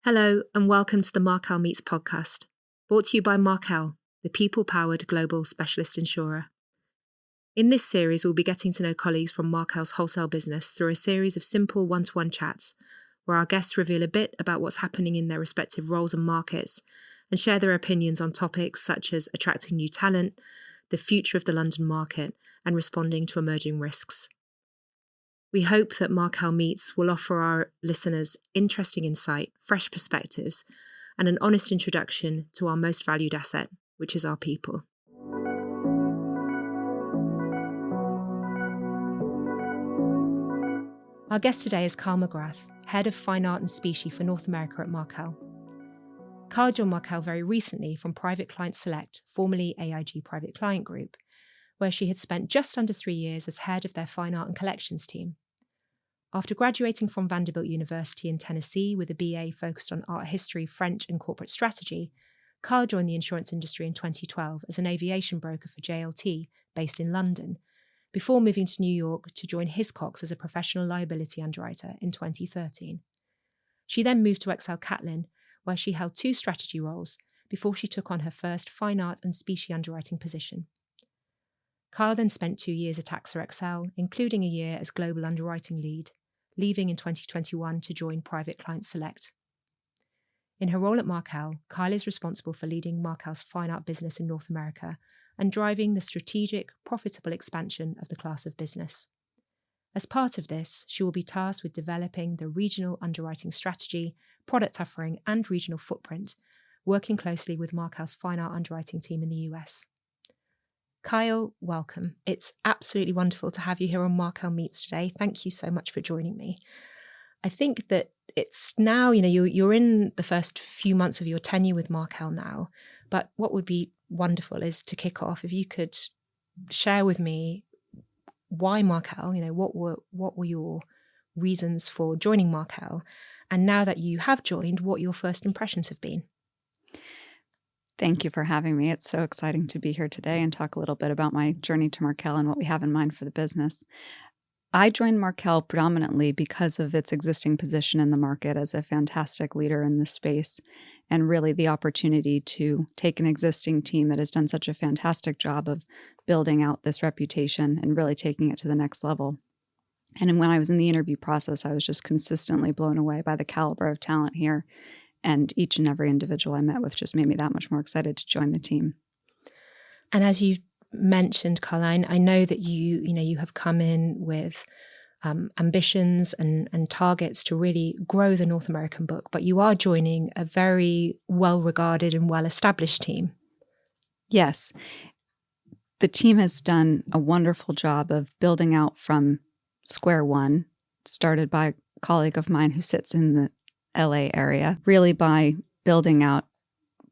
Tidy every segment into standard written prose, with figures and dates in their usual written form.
Hello and welcome to the Markel Meets podcast, brought to you by Markel, the people-powered global specialist insurer. In this series, we'll be getting to know colleagues from Markel's wholesale business through a series of simple one-to-one chats, where our guests reveal a bit about what's happening in their respective roles and markets, and share their opinions on topics such as attracting new talent, the future of the London market, and responding to emerging risks. We hope that Markel Meets will offer our listeners interesting insight, fresh perspectives, and an honest introduction to our most valued asset, which is our people. Our guest today is Kyle McGrath, Head of Fine Art and Specie for North America at Markel. Kyle joined Markel very recently from Private Client Select, formerly AIG Private Client Group, where she had spent just under 3 years as head of their fine art and collections team. After graduating from Vanderbilt University in Tennessee with a BA focused on art history, French and corporate strategy, Kyle joined the insurance industry in 2012 as an aviation broker for JLT, based in London, before moving to New York to join Hiscox as a professional liability underwriter in 2013. She then moved to XL Catlin, where she held 2 strategy roles before she took on her first fine art and specie underwriting position. Kyle then spent 2 years at AXA XL, including a year as global underwriting lead, leaving in 2021 to join Private Client Select. In her role at Markel, Kyle is responsible for leading Markel's fine art business in North America and driving the strategic, profitable expansion of the class of business. As part of this, she will be tasked with developing the regional underwriting strategy, product offering, and regional footprint, working closely with Markel's fine art underwriting team in the US. Kyle, welcome. It's absolutely wonderful to have you here on Markel Meets today. Thank you so much for joining me. I think that it's now, you're in the first few months of your tenure with Markel now, but what would be wonderful is to kick off, if you could share with me why Markel, what were your reasons for joining Markel? And now that you have joined, what your first impressions have been? Thank you for having me. It's so exciting to be here today and talk a little bit about my journey to Markel and what we have in mind for the business. I joined Markel predominantly because of its existing position in the market as a fantastic leader in this space, and really the opportunity to take an existing team that has done such a fantastic job of building out this reputation and really taking it to the next level. And when I was in the interview process, I was just consistently blown away by the caliber of talent here. And each and every individual I met with just made me that much more excited to join the team. And as you mentioned, Caroline, I know that you have come in with ambitions and targets to really grow the North American book, but you are joining a very well-regarded and well-established team. Yes. The team has done a wonderful job of building out from square one, started by a colleague of mine who sits in the LA area, really by building out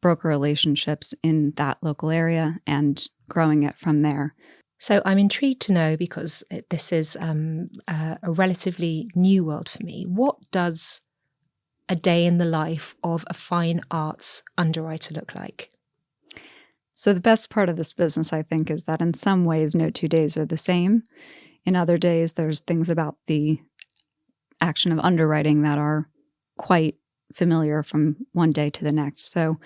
broker relationships in that local area and growing it from there. So I'm intrigued to know, because this is a relatively new world for me, what does a day in the life of a fine arts underwriter look like? So the best part of this business, I think, is that in some ways, no 2 days are the same. In other days, there's things about the action of underwriting that are quite familiar from one day to the next. So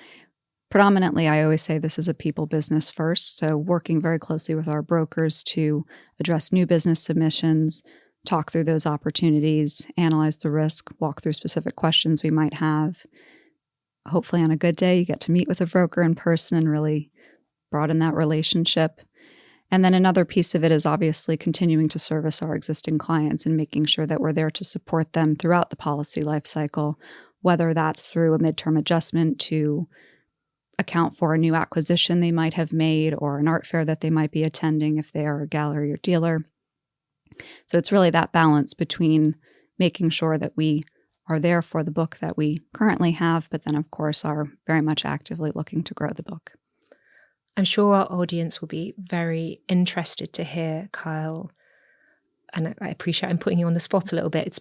predominantly, I always say this is a people business first. So working very closely with our brokers to address new business submissions, talk through those opportunities, analyze the risk, walk through specific questions we might have. Hopefully on a good day, you get to meet with a broker in person and really broaden that relationship. And then another piece of it is obviously continuing to service our existing clients and making sure that we're there to support them throughout the policy lifecycle, whether that's through a midterm adjustment to account for a new acquisition they might have made or an art fair that they might be attending if they are a gallery or dealer. So it's really that balance between making sure that we are there for the book that we currently have, but then of course are very much actively looking to grow the book. I'm sure our audience will be very interested to hear, Kyle, and I appreciate I'm putting you on the spot a little bit.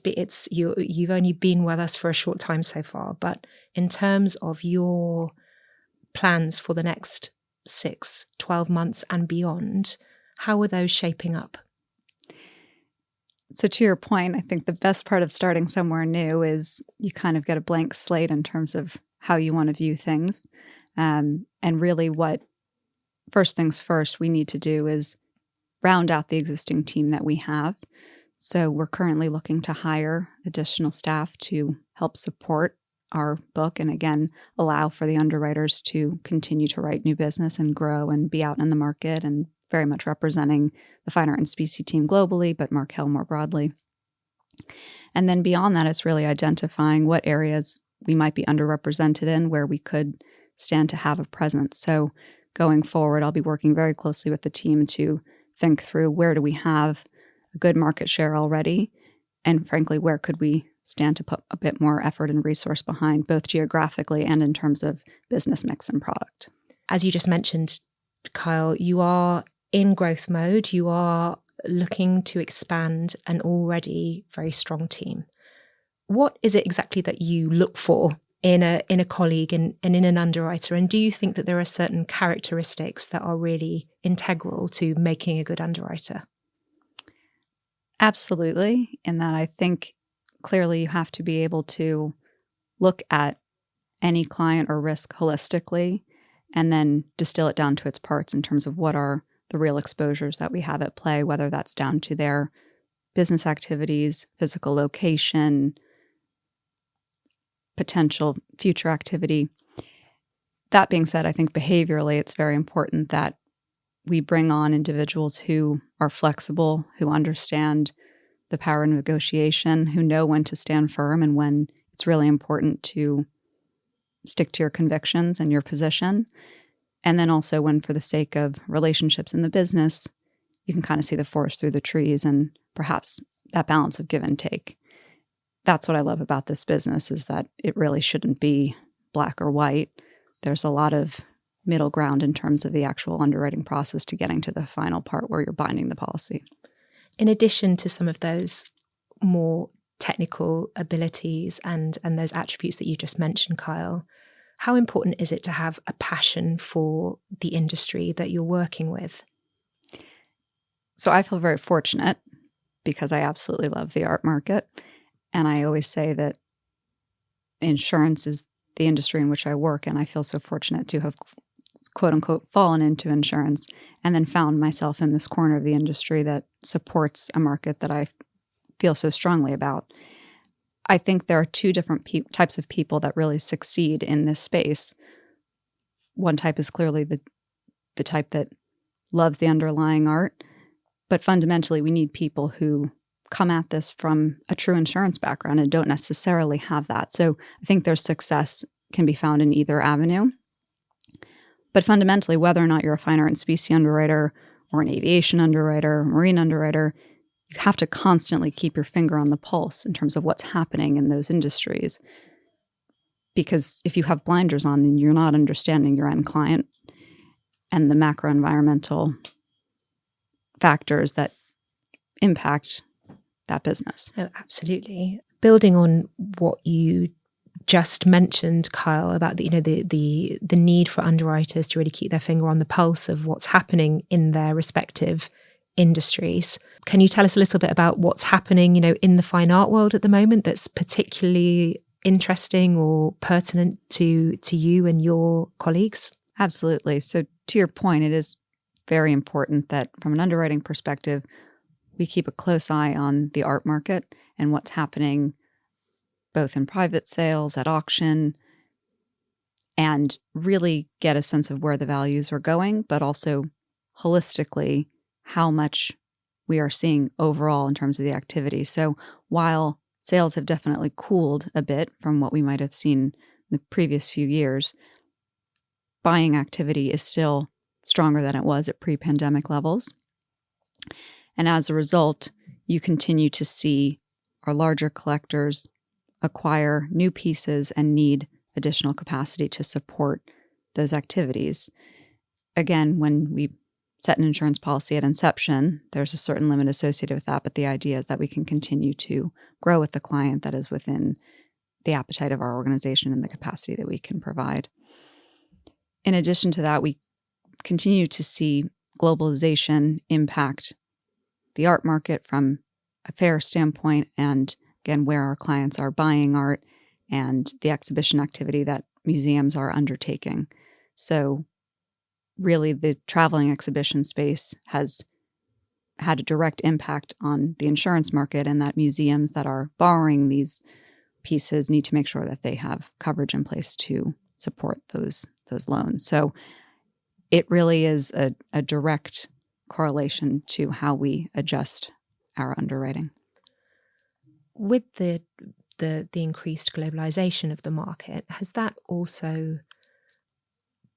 You've only been with us for a short time so far, but in terms of your plans for the next 6, 12 months and beyond, how are those shaping up? So to your point, I think the best part of starting somewhere new is you kind of get a blank slate in terms of how you want to view things. And really what first things first we need to do is round out the existing team that we have. So we're currently looking to hire additional staff to help support our book and, again, allow for the underwriters to continue to write new business and grow and be out in the market and very much representing the Fine Art and Specie team globally, but Markel more broadly. And then beyond that, it's really identifying what areas we might be underrepresented in where we could stand to have a presence. So going forward, I'll be working very closely with the team to think through where do we have a good market share already, and frankly, where could we stand to put a bit more effort and resource behind, both geographically and in terms of business mix and product. As you just mentioned, Kyle, you are in growth mode. You are looking to expand an already very strong team. What is it exactly that you look for in a colleague and in an underwriter? And do you think that there are certain characteristics that are really integral to making a good underwriter? Absolutely. In that I think clearly you have to be able to look at any client or risk holistically and then distill it down to its parts in terms of what are the real exposures that we have at play, whether that's down to their business activities, physical location, potential future activity. That being said, I think behaviorally it's very important that we bring on individuals who are flexible, who understand the power of negotiation, who know when to stand firm and when it's really important to stick to your convictions and your position. And then also when, for the sake of relationships in the business, you can kind of see the forest through the trees and perhaps that balance of give and take. That's what I love about this business, is that it really shouldn't be black or white. There's a lot of middle ground in terms of the actual underwriting process to getting to the final part where you're binding the policy. In addition to some of those more technical abilities and those attributes that you just mentioned, Kyle, how important is it to have a passion for the industry that you're working with? So I feel very fortunate because I absolutely love the art market. And I always say that insurance is the industry in which I work, and I feel so fortunate to have, quote unquote, fallen into insurance and then found myself in this corner of the industry that supports a market that I feel so strongly about. I think there are two different types of people that really succeed in this space. One type is clearly the type that loves the underlying art, but fundamentally we need people who come at this from a true insurance background and don't necessarily have that. So I think their success can be found in either avenue. But fundamentally, whether or not you're a fine art and specie underwriter or an aviation underwriter, marine underwriter, you have to constantly keep your finger on the pulse in terms of what's happening in those industries. Because if you have blinders on, then you're not understanding your end client and the macro environmental factors that impact that business. Oh, absolutely. Building on what you just mentioned, Kyle, about the need for underwriters to really keep their finger on the pulse of what's happening in their respective industries. Can you tell us a little bit about what's happening, in the fine art world at the moment that's particularly interesting or pertinent to you and your colleagues? Absolutely. So to your point, it is very important that from an underwriting perspective, we keep a close eye on the art market and what's happening both in private sales, at auction, and really get a sense of where the values are going, but also holistically how much we are seeing overall in terms of the activity. So while sales have definitely cooled a bit from what we might have seen in the previous few years, buying activity is still stronger than it was at pre-pandemic levels. And as a result, you continue to see our larger collectors acquire new pieces and need additional capacity to support those activities. Again, when we set an insurance policy at inception, there's a certain limit associated with that, but the idea is that we can continue to grow with the client that is within the appetite of our organization and the capacity that we can provide. In addition to that, we continue to see globalization impact the art market from a fair standpoint, and again, where our clients are buying art and the exhibition activity that museums are undertaking. So really, the traveling exhibition space has had a direct impact on the insurance market, and that museums that are borrowing these pieces need to make sure that they have coverage in place to support those loans. So it really is a direct correlation to how we adjust our underwriting. With the increased globalization of the market, has that also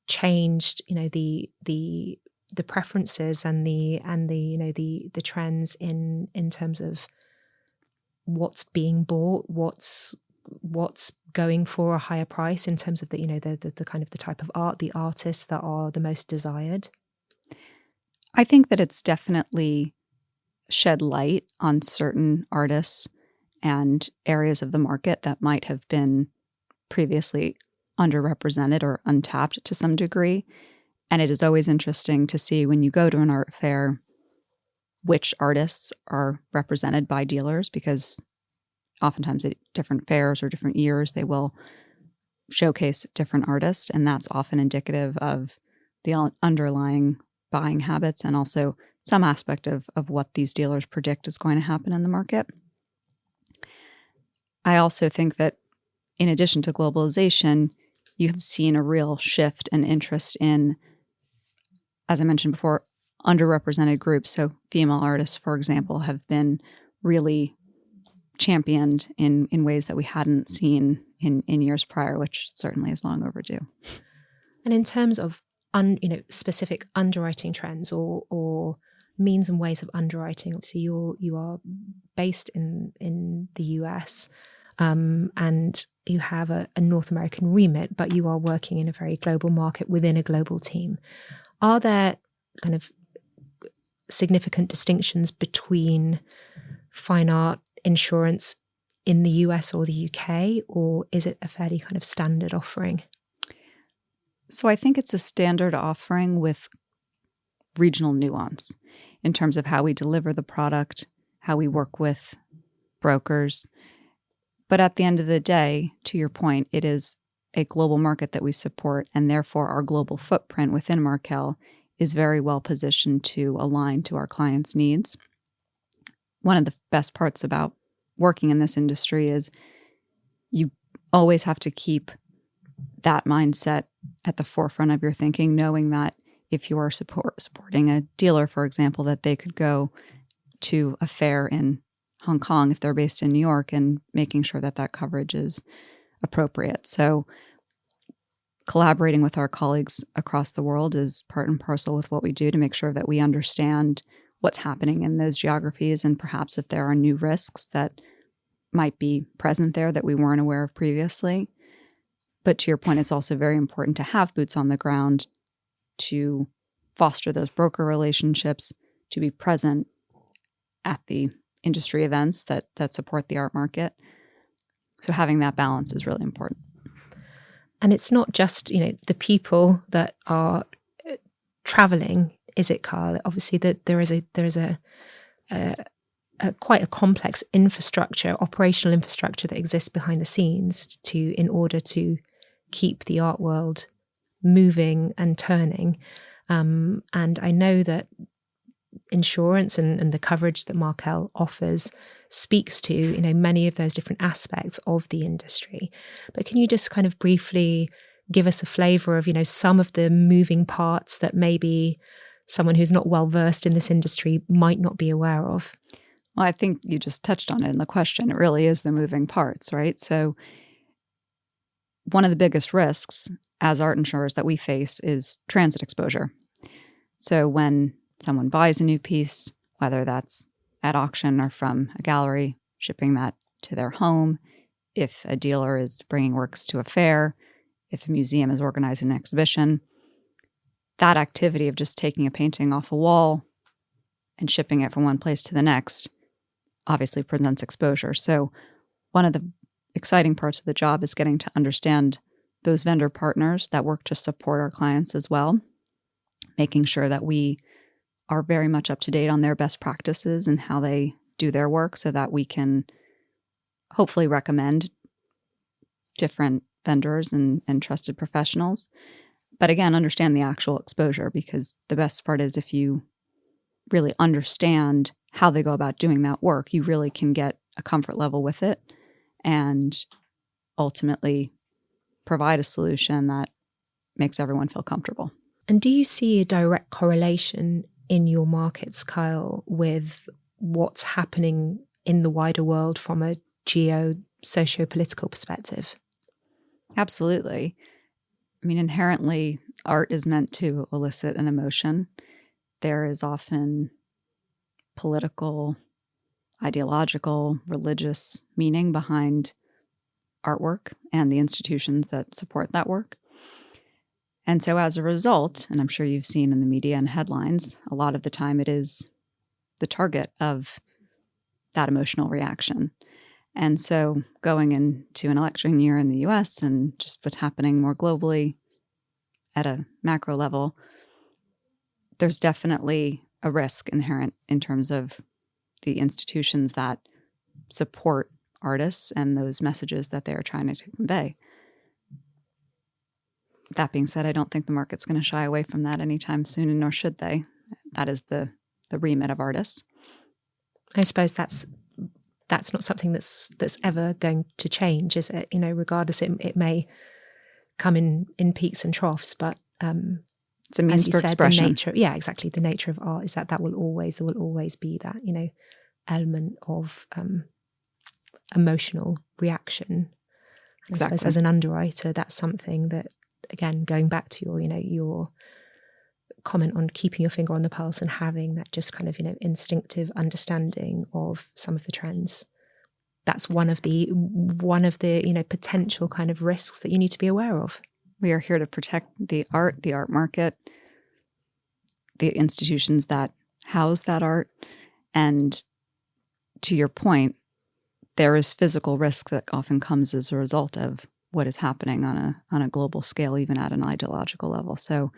changed, the preferences and the trends in terms of what's being bought, what's going for a higher price in terms of the kind of the type of art, the artists that are the most desired? I think that it's definitely shed light on certain artists and areas of the market that might have been previously underrepresented or untapped to some degree. And it is always interesting to see when you go to an art fair which artists are represented by dealers, because oftentimes at different fairs or different years, they will showcase different artists. And that's often indicative of the underlying buying habits and also some aspect of what these dealers predict is going to happen in the market. I also think that in addition to globalization, you have seen a real shift and interest in, as I mentioned before, underrepresented groups. So female artists, for example, have been really championed in ways that we hadn't seen in years prior, which certainly is long overdue. And in terms of specific underwriting trends or means and ways of underwriting, obviously you are based in the US, and you have a North American remit, but you are working in a very global market within a global team. Are there kind of significant distinctions between fine art insurance in the US or the UK, or is it a fairly kind of standard offering? So I think it's a standard offering with regional nuance in terms of how we deliver the product, how we work with brokers. But at the end of the day, to your point, it is a global market that we support, and therefore our global footprint within Markel is very well positioned to align to our clients' needs. One of the best parts about working in this industry is you always have to keep that mindset at the forefront of your thinking, knowing that if you are supporting a dealer, for example, that they could go to a fair in Hong Kong if they're based in New York, and making sure that that coverage is appropriate. So collaborating with our colleagues across the world is part and parcel with what we do to make sure that we understand what's happening in those geographies, and perhaps if there are new risks that might be present there that we weren't aware of previously. But to your point, it's also very important to have boots on the ground to foster those broker relationships, to be present at the industry events that support the art market. So having that balance is really important. And it's not just, the people that are traveling, is it, Kyle? Obviously, that there is a quite a complex infrastructure, operational infrastructure that exists behind the scenes in order to keep the art world moving and turning. And I know that insurance and the coverage that Markel offers speaks to, many of those different aspects of the industry. But can you just kind of briefly give us a flavor of, some of the moving parts that maybe someone who's not well versed in this industry might not be aware of? Well, I think you just touched on it in the question. It really is the moving parts, right? So one of the biggest risks as art insurers that we face is transit exposure. So when someone buys a new piece, whether that's at auction or from a gallery, shipping that to their home, if a dealer is bringing works to a fair, if a museum is organizing an exhibition, that activity of just taking a painting off a wall and shipping it from one place to the next obviously presents exposure. So one of the exciting parts of the job is getting to understand those vendor partners that work to support our clients as well, making sure that we are very much up to date on their best practices and how they do their work so that we can hopefully recommend different vendors and trusted professionals. But again, understand the actual exposure, because the best part is if you really understand how they go about doing that work, you really can get a comfort level with it and ultimately provide a solution that makes everyone feel comfortable. And do you see a direct correlation in your markets, Kyle, with what's happening in the wider world from a socio-political perspective? Absolutely. I mean, inherently, art is meant to elicit an emotion. There is often political, ideological, religious meaning behind artwork and the institutions that support that work. And so as a result, and I'm sure you've seen in the media and headlines, a lot of the time it is the target of that emotional reaction. And so going into an election year in the US and just what's happening more globally at a macro level, there's definitely a risk inherent in terms of the institutions that support artists and those messages that they are trying to convey. That being said, I don't think the market's going to shy away from that anytime soon, and nor should they. That is the remit of artists. I suppose that's not something that's ever going to change, is it? Regardless, it may come in peaks and troughs, but it's a means for expression. The nature of art is that will always be that element of emotional reaction. I suppose as an underwriter, that's something that, again, going back to your comment on keeping your finger on the pulse and having that just kind of instinctive understanding of some of the trends. That's one of the potential kind of risks that you need to be aware of. We are here to protect the art market, the institutions that house that art, and to your point, there is physical risk that often comes as a result of what is happening on a global scale, even at an ideological level. So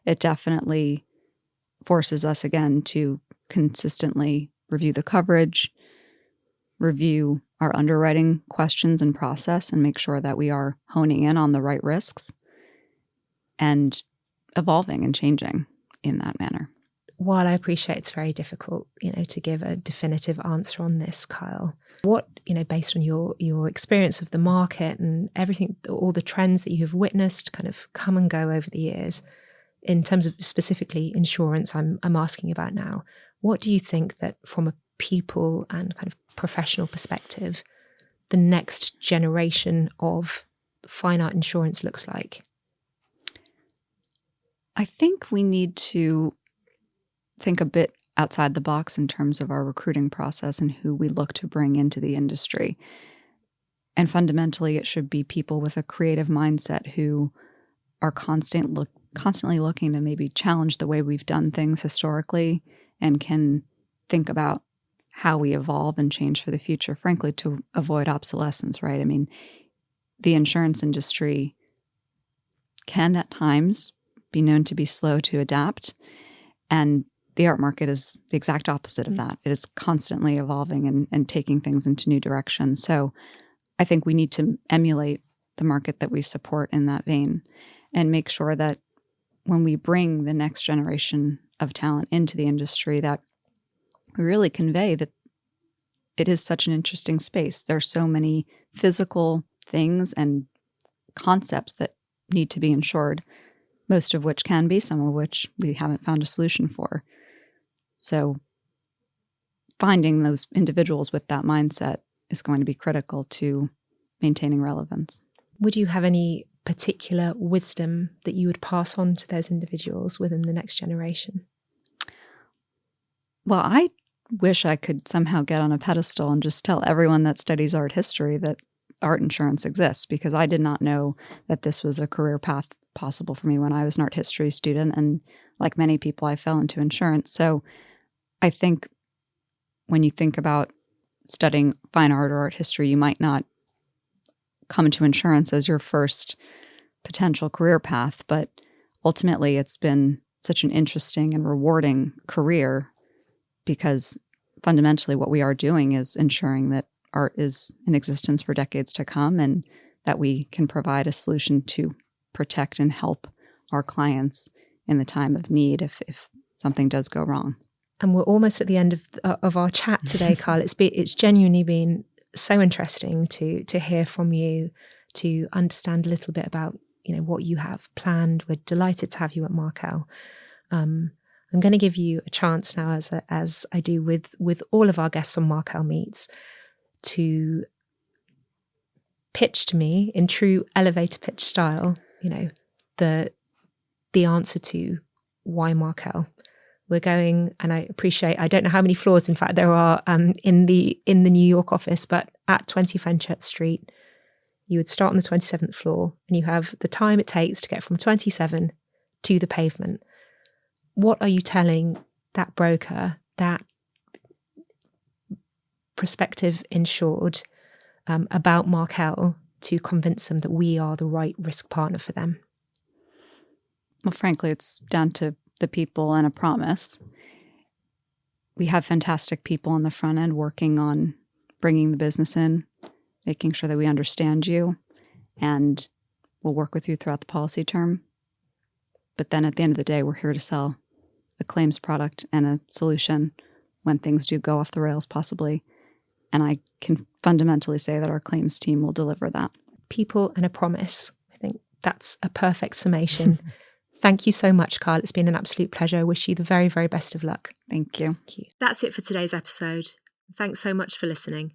it definitely forces us again to consistently review the coverage, review our underwriting questions and process, and make sure that we are honing in on the right risks and evolving and changing in that manner. While I appreciate it's very difficult, to give a definitive answer on this, Kyle, what, based on your experience of the market and everything, all the trends that you have witnessed kind of come and go over the years, in terms of specifically insurance I'm asking about now, what do you think that from a people and kind of professional perspective, the next generation of fine art insurance looks like? I think we need to think a bit outside the box in terms of our recruiting process and who we look to bring into the industry. And fundamentally, it should be people with a creative mindset who are constantly looking to maybe challenge the way we've done things historically and can think about how we evolve and change for the future, frankly, to avoid obsolescence, right? I mean, the insurance industry can at times be known to be slow to adapt, and the art market is the exact opposite of that. It is constantly evolving and taking things into new directions. So I think we need to emulate the market that we support in that vein and make sure that when we bring the next generation of talent into the industry, that we really convey that it is such an interesting space. There are so many physical things and concepts that need to be insured, most of which can be, some of which we haven't found a solution for. So finding those individuals with that mindset is going to be critical to maintaining relevance. Would you have any particular wisdom that you would pass on to those individuals within the next generation? Well, I wish I could somehow get on a pedestal and just tell everyone that studies art history that art insurance exists, because I did not know that this was a career path possible for me when I was an art history student. And like many people, I fell into insurance. So I think when you think about studying fine art or art history, you might not come into insurance as your first potential career path, but ultimately it's been such an interesting and rewarding career because fundamentally what we are doing is ensuring that art is in existence for decades to come, and that we can provide a solution to protect and help our clients in the time of need if something does go wrong. And we're almost at the end of our chat today, Kyle. It's genuinely been so interesting to hear from you, to understand a little bit about what you have planned. We're delighted to have you at Markel. I'm going to give you a chance now, as I do with all of our guests on Markel Meets, to pitch to me in true elevator pitch style, the answer to why Markel. We're going, and I don't know how many floors, in fact, there are in the New York office, but at 20 Fenchurch Street, you would start on the 27th floor, and you have the time it takes to get from 27 to the pavement. What are you telling that broker, that prospective insured, about Markel to convince them that we are the right risk partner for them? Well, frankly, it's down to the people and a promise. We have fantastic people on the front end working on bringing the business in, making sure that we understand you, and we'll work with you throughout the policy term. But then at the end of the day, we're here to sell a claims product and a solution when things do go off the rails, possibly. And I can fundamentally say that our claims team will deliver that. People and a promise. I think that's a perfect summation. Thank you so much, Kyle. It's been an absolute pleasure. I wish you the very, very best of luck. Thank you. Thank you. That's it for today's episode. Thanks so much for listening.